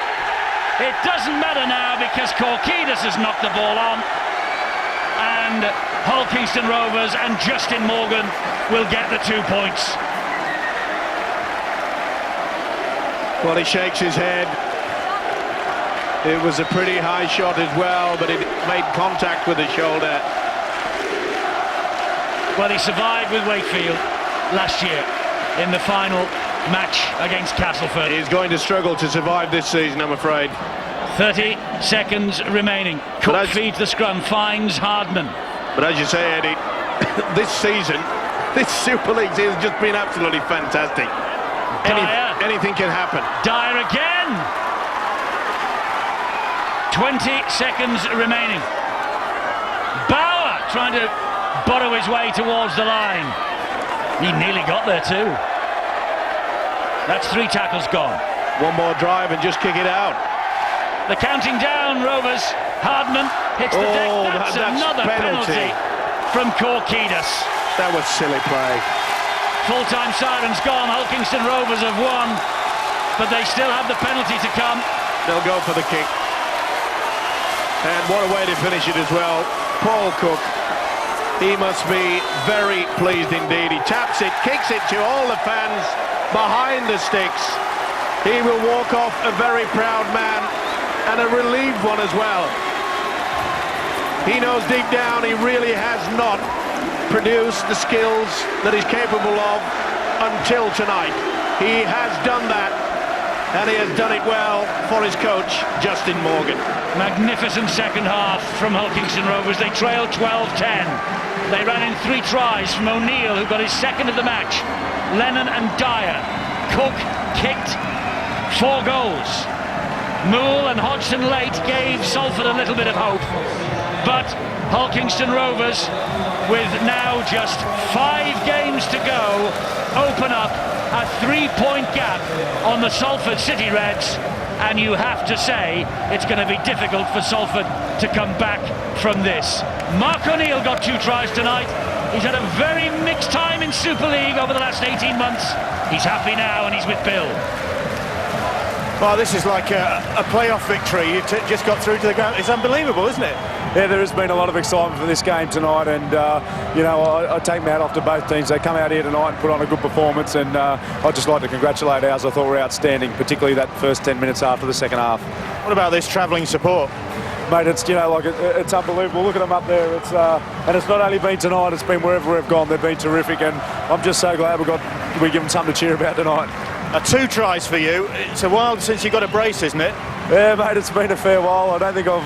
It doesn't matter now because Korkidas has knocked the ball on. And Hull Kingston Rovers and Justin Morgan will get the 2 points. Well, he shakes his head. It was a pretty high shot as well, but it made contact with the shoulder. Well, he survived with Wakefield last year in the final match against Castleford. He's going to struggle to survive this season, I'm afraid. 30 seconds remaining. Cook feeds the scrum, finds Hardman. But as you say, Eddie, this season, this Super League season has just been absolutely fantastic. Anything can happen. Dyer again. 20 seconds remaining. Bauer trying to burrow his way towards the line. He nearly got there too. That's 3 tackles gone. One more drive and just kick it out. The counting down, Rovers. Hardman hits the deck. That's another penalty from Korkidas. That was silly play. Full-time siren's gone. Hull Kingston Rovers have won, but they still have the penalty to come. They'll go for the kick. And what a way to finish it as well. Paul Cook, he must be very pleased indeed. He taps it, kicks it to all the fans behind the sticks. He will walk off a very proud man and a relieved one as well. He knows deep down he really has not produced the skills that he's capable of until tonight. He has done that, and he has done it well for his coach, Justin Morgan. Magnificent second half from Hull Kingston Rovers. They trailed 12-10. They ran in 3 tries from O'Neill, who got his second of the match. Lennon and Dyer. Cook kicked 4 goals. Moole and Hodgson late gave Salford a little bit of hope. But Hull Kingston Rovers, with now just 5 games to go, open up a 3-point gap on the Salford City Reds, and you have to say it's going to be difficult for Salford to come back from this. Mark O'Neill got 2 tries tonight. He's had a very mixed time in Super League over the last 18 months. He's happy now and he's with Bill. Well, this is like a playoff victory. You just got through to the ground. It's unbelievable, isn't it? yeah, there has been a lot of excitement for this game tonight, and you know, I take my hat off to both teams. They come out here tonight and put on a good performance, and I'd just like to congratulate ours. I thought we were outstanding, particularly that first 10 minutes after the second half. What about this travelling support? Mate, it's, you know, like it's unbelievable. Look at them up there. It's and it's not only been tonight, it's been wherever we've gone. They've been terrific, and I'm just so glad we give them something to cheer about tonight. 2 tries for you. It's a while since you got a brace, isn't it? Yeah, mate, it's been a fair while. I don't think I've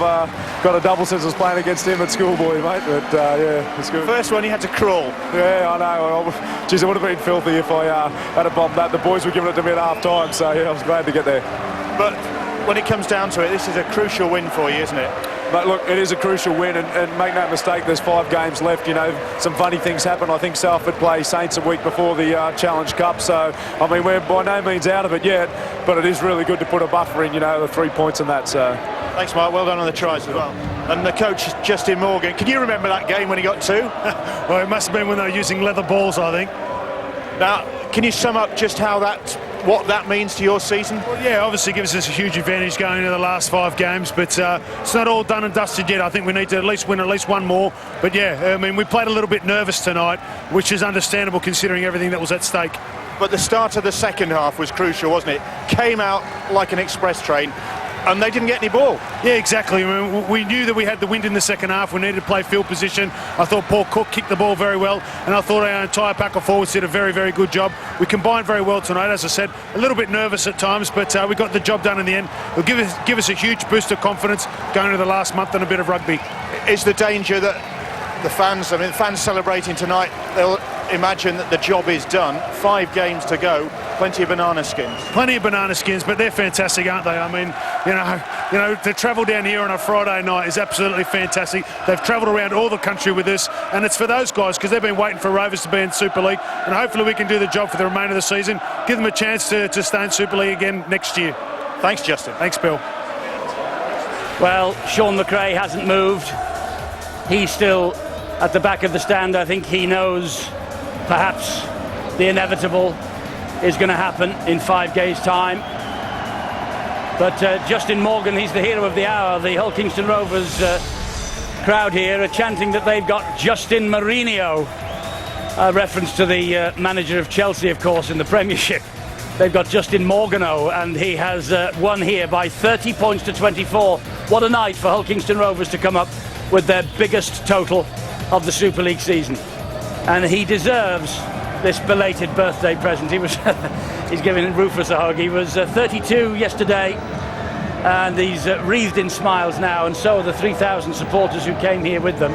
got a double since I was playing against him at schoolboy, mate, but yeah, it's good. First one you had to crawl. Yeah, I know. Geez, it would have been filthy if I had a bomb that. The boys were giving it to me at half-time, so yeah, I was glad to get there. But when it comes down to it, this is a crucial win for you, isn't it? But look, it is a crucial win, and make no mistake, there's 5 games left. You know, some funny things happen. I think Salford play Saints a week before the Challenge Cup, so I mean, we're by no means out of it yet, but it is really good to put a buffer in, you know, the 3 points and that. So thanks, Mark. Well done on the tries as well. And the coach, Justin Morgan, can you remember that game when he got 2? Well, it must have been when they were using leather balls, I think. Now, can you sum up just what that means to your season? Well, yeah, obviously gives us a huge advantage going into the last 5 games, but it's not all done and dusted yet. I think we need to at least win at least 1 more. But yeah, I mean, we played a little bit nervous tonight, which is understandable considering everything that was at stake. But the start of the second half was crucial, wasn't it? Came out like an express train, and they didn't get any ball. Yeah, exactly. I mean, we knew that we had the wind in the second half. We needed to play field position. I thought Paul Cook kicked the ball very well, and I thought our entire pack of forwards did a very, very good job. We combined very well tonight, as I said. A little bit nervous at times, but we got the job done in the end. It'll give us a huge boost of confidence going into the last month and a bit of rugby. Is the danger that the fans celebrating tonight, they'll imagine that the job is done? 5 games to go, plenty of banana skins. Plenty of banana skins, but they're fantastic, aren't they? I mean, you know, to travel down here on a Friday night is absolutely fantastic. They've travelled around all the country with us, and it's for those guys because they've been waiting for Rovers to be in Super League, and hopefully we can do the job for the remainder of the season, give them a chance to stay in Super League again next year. Thanks, Justin. Thanks, Bill. Well, Sean McRae hasn't moved. He's still at the back of the stand. I think he knows perhaps the inevitable is going to happen in 5 days' time. But Justin Morgan, he's the hero of the hour. The whole Kingston Rovers crowd here are chanting that they've got Justin Mourinho, a reference to the manager of Chelsea, of course, in the Premiership. They've got Justin Morgano, and he has won here by 30 points to 24. What a night for Hull Kingston Rovers to come up with their biggest total of the Super League season. And he deserves this belated birthday present. He's giving Rufus a hug. He was 32 yesterday, and he's wreathed in smiles now, and so are the 3,000 supporters who came here with them.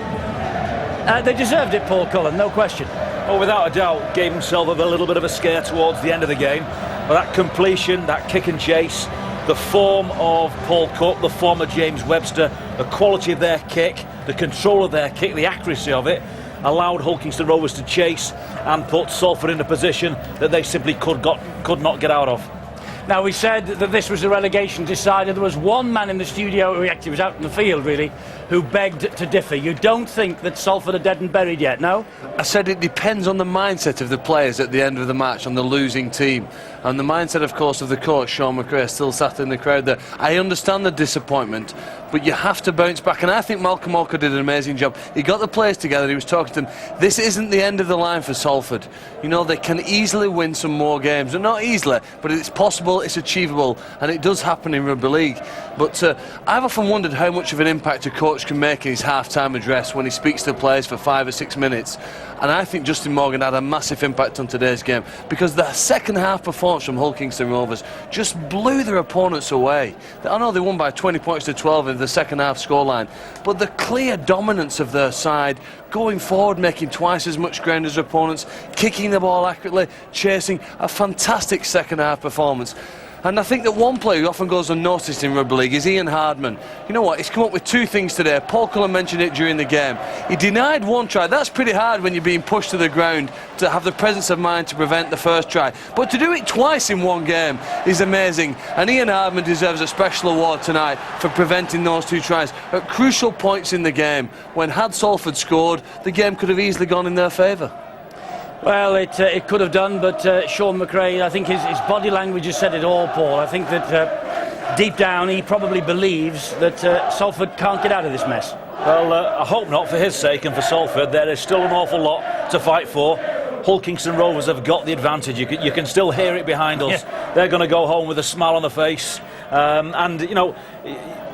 They deserved it, Paul Cullen, no question. Oh, without a doubt, gave himself a little bit of a scare towards the end of the game. But that completion, that kick and chase, the form of Paul Cook, the form of James Webster, the quality of their kick, the control of their kick, the accuracy of it, allowed Hull Kingston Rovers to chase and put Salford in a position that they simply could not get out of. Now, we said that this was a relegation decider. There was one man in the studio, who actually was out in the field really, who begged to differ. You don't think that Salford are dead and buried yet, no? I said it depends on the mindset of the players at the end of the match, on the losing team. And the mindset, of course, of the coach, Sean McRae, still sat in the crowd there. I understand the disappointment, but you have to bounce back. And I think Malcolm Walker did an amazing job. He got the players together, he was talking to them. This isn't the end of the line for Salford. You know, they can easily win some more games. And not easily, but it's possible, it's achievable, and it does happen in rugby league. But I've often wondered how much of an impact a coach can make in his half-time address when he speaks to the players for 5 or 6 minutes. And I think Justin Morgan had a massive impact on today's game, because the second half performance from Hull Kingston Rovers just blew their opponents away. I know they won by 20 points to 12 in the second half scoreline, but the clear dominance of their side, going forward, making twice as much ground as their opponents, kicking the ball accurately, chasing, a fantastic second half performance. And I think that one player who often goes unnoticed in rugby league is Ian Hardman. You know what, he's come up with 2 things today. Paul Cullen mentioned it during the game. He denied 1 try. That's pretty hard when you're being pushed to the ground, to have the presence of mind to prevent the first try. But to do it twice in 1 game is amazing. And Ian Hardman deserves a special award tonight for preventing those 2 tries at crucial points in the game, when had Salford scored, the game could have easily gone in their favour. Well, it could have done, but Sean McRae, I think his body language has said it all, Paul. I think that deep down he probably believes that Salford can't get out of this mess. Well, I hope not, for his sake and for Salford. There is still an awful lot to fight for. Kingston Rovers have got the advantage. You can still hear it behind us. Yeah. They're going to go home with a smile on the face. And, you know,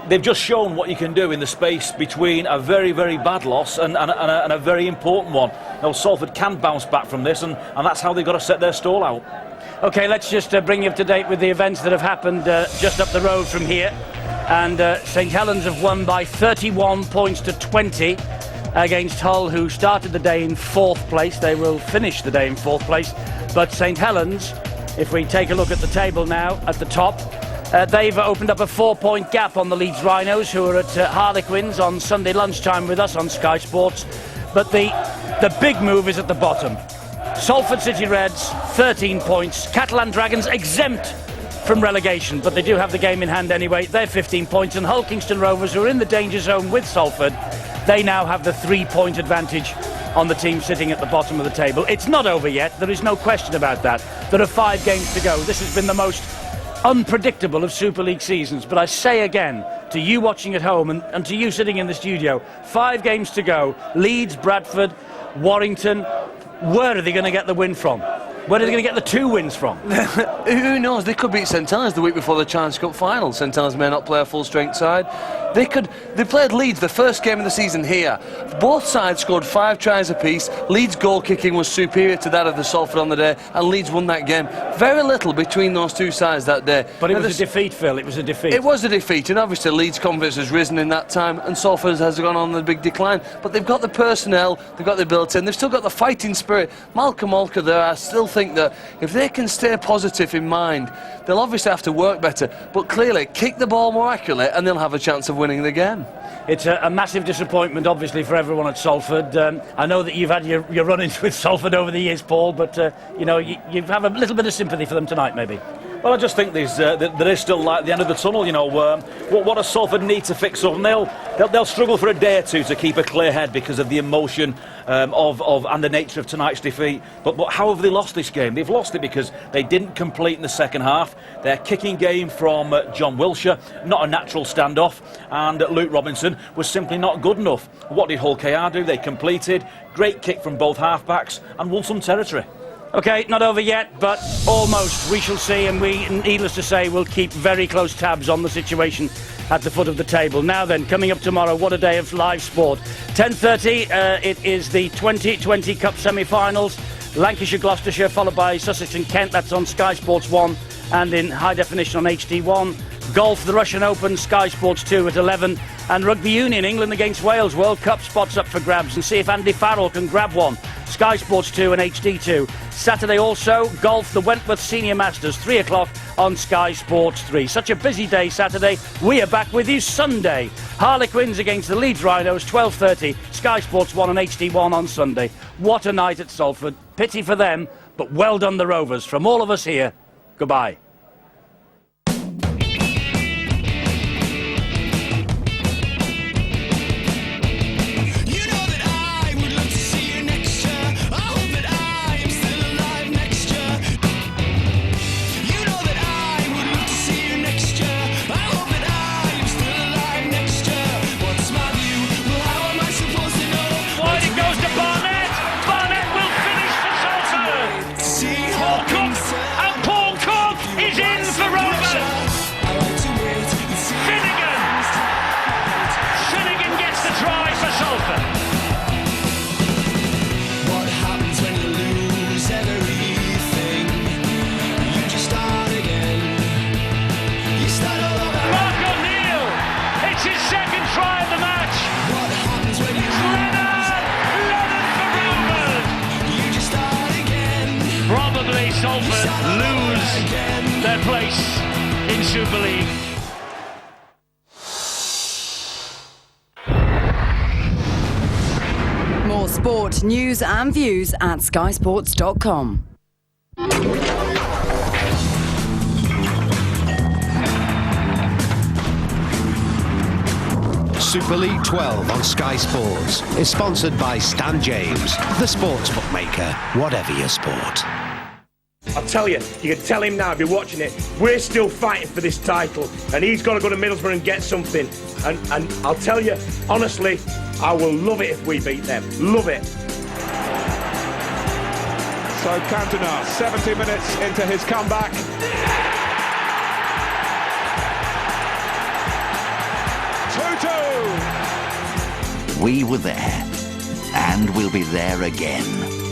they've just shown what you can do in the space between a very, very bad loss and a very important one. You know, Salford can bounce back from this, and that's how they've got to set their stall out. OK, let's just bring you up to date with the events that have happened just up the road from here. And St Helens have won by 31 points to 20 against Hull, who started the day in 4th place. They will finish the day in 4th place. But St Helens, if we take a look at the table now, at the top, they've opened up a 4-point gap on the Leeds Rhinos, who are at Harlequins on Sunday lunchtime with us on Sky Sports. But the big move is at the bottom. Salford City Reds, 13 points. Catalan Dragons exempt from relegation, but they do have the game in hand anyway. They're 15 points. And Kingston Rovers, who are in the danger zone with Salford, they now have the 3-point advantage on the team sitting at the bottom of the table. It's not over yet. There is no question about that. There are 5 games to go. This has been the most unpredictable of Super League seasons. But I say again, to you watching at home and to you sitting in the studio, 5 games to go. Leeds, Bradford, Warrington. Where are they going to get the win from? Where are they going to get the 2 wins from? Who knows? They could beat St Helens the week before the Challenge Cup final. St Helens may not play a full-strength side. They played Leeds the first game of the season here. Both sides scored 5 tries apiece. Leeds' goal kicking was superior to that of the Salford on the day, and Leeds won that game. Very little between those 2 sides that day. But it was a defeat, Phil. It was a defeat. It was a defeat, and obviously Leeds' confidence has risen in that time, and Salford has gone on the big decline. But they've got the personnel, they've got the ability, and they've still got the fighting spirit. Malcolm Olker there, I still think that if they can stay positive in mind, they'll obviously have to work better, but clearly kick the ball more accurately and they'll have a chance of winning the game. It's a massive disappointment, obviously, for everyone at Salford. I know that you've had your run-ins with Salford over the years, Paul, but you know, you have a little bit of sympathy for them tonight, maybe. Well, I just think there is still light at the end of the tunnel. You know, what does Salford need to fix up? And they'll struggle for a day or two to keep a clear head because of the emotion and the nature of tonight's defeat. But how have they lost this game? They've lost it because they didn't complete in the second half. Their kicking game from John Wilshere, not a natural standoff, and Luke Robinson was simply not good enough. What did Hull KR do? They completed. Great kick from both halfbacks and won some territory. OK, not over yet, but almost. We shall see, and we, needless to say, will keep very close tabs on the situation at the foot of the table. Now then, coming up tomorrow, what a day of live sport. 10:30, it is the 2020 Cup semi-finals. Lancashire, Gloucestershire, followed by Sussex and Kent. That's on Sky Sports 1 and in high definition on HD1. Golf, the Russian Open, Sky Sports 2 at 11. And Rugby Union, England against Wales, World Cup spots up for grabs, and see if Andy Farrell can grab one. Sky Sports 2 and HD2. Saturday also, golf, the Wentworth Senior Masters, 3 o'clock on Sky Sports 3. Such a busy day Saturday. We are back with you Sunday. Harlequins against the Leeds Rhinos, 12:30. Sky Sports 1 and HD1 on Sunday. What a night at Salford. Pity for them, but well done the Rovers. From all of us here, goodbye. Salford lose their place in Super League. More sport, news and views at skysports.com. Super League 12 on Sky Sports is sponsored by Stan James, the sports bookmaker, whatever your sport. I tell you, you can tell him now if you're watching it, we're still fighting for this title, and he's got to go to Middlesbrough and get something. And I'll tell you, honestly, I will love it if we beat them. Love it. So Cantona, 70 minutes into his comeback. We were there, and we'll be there again.